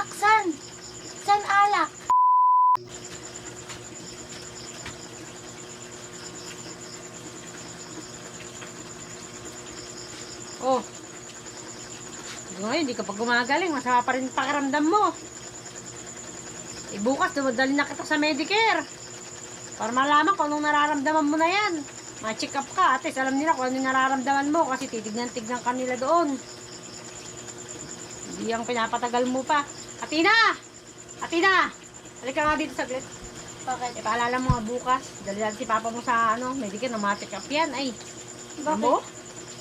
Alaksan! San alak? Oh. Ngayon, hindi ka pa gumagaling. Masama pa rin pakiramdam mo. Bukas, dumadali na kita sa Medicare. Para malaman kung anong nararamdaman mo na yan. Ma-check up ka. At least alam nila kung anong nararamdaman mo. Kasi titignan-tignan kanila doon. Hindi ang pinapatagal mo pa. Atina! Atina! Halika nga dito saglit. Bakit? Paalala mo nga bukas. Dali si papa mo sa Medicare na ma-check up yan. Ay, Bakit? mo?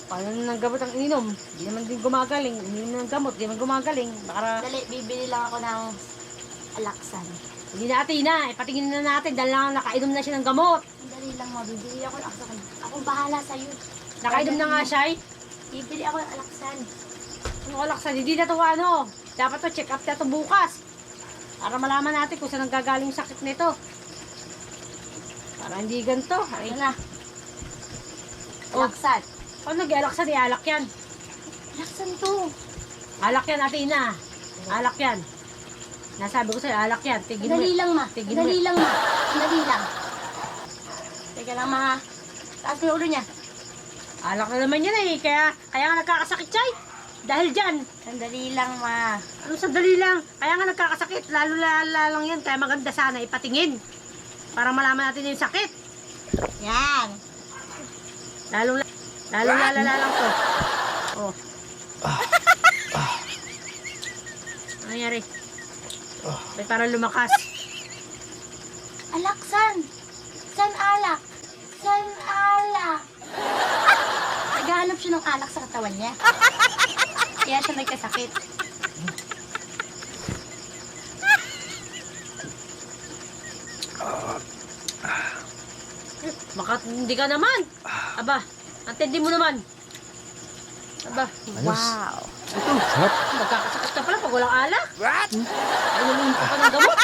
Paano ng gamot ang ininom? Hindi naman din gumagaling. Ininom ng gamot, hindi naman gumagaling. Baka Dali, bibili lang ako ng alaksan. hindi na Atina. Ipatingin na natin dahil lang nakainom na siya ng gamot. Dali lang, mabibili ako ng alaksan. Akong bahala sa'yo. Nakainom na nga siya. Bibili ako ng alaksan. Ano alaksan? Hindi na to dapat to check up na to bukas. Para malaman natin kung saan nanggagaling yung sakit nito. Para hindi ganito. Ay, Ano na? Oh. Alaksan. Paano nag-alaksan? Alak yan. Alaksan to. Alak yan, Atina. Alak yan. Nasabi ko sa'yo, alak yan. Tigil mo. Dali lang, ma. Tigil mo. Dali lang, ma. Dali lang. Teka lang, ma. Taas mo yung ulo niya. Alak na naman yan eh. Kaya nga nagkakasakit siya eh. Dahil dyan. Sandali lang, ma. Ano sandali lang. Kaya nga nagkakasakit. Lalo lang yan. Kaya maganda sana ipatingin. Para malaman natin yung sakit. Yan. Lalong lalala lang to. Oh. Ano nangyari? Ay, parang lumakas. Alaksan. San alak? San alak? Naghahanap siya ng alak sa katawan niya. Kaya siya nagkasakit. Baka hindi ka naman. Aba, antindi mo naman. Aba, Wow. Ito, sarap. magkakasakit ka pala pag walang alak. What? Ay, naman ka pa ng gamot.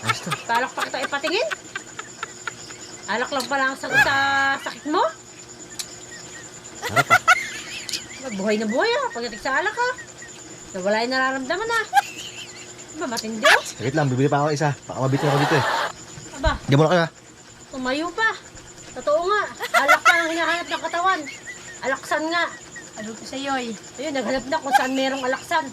Basta. Alak pa kita ipatingin. Alak lang pala ang sagot sa sakit mo. Sarap ah. Buhay na buhay ah. Pagdating sa alak ah. Nawala yung nararamdaman ah. Aba, matindi oh. Saglit lang, bibili pa ako isa. Baka mabitin ako dito eh. Aba, Diyan muna kayo ah. tumayo pa. Totoo nga. Alak pa ang hinahanap ng katawan. Alaksan nga. Ano ko sa'yo eh. Ayun, naghanap na kung saan merong alaksan.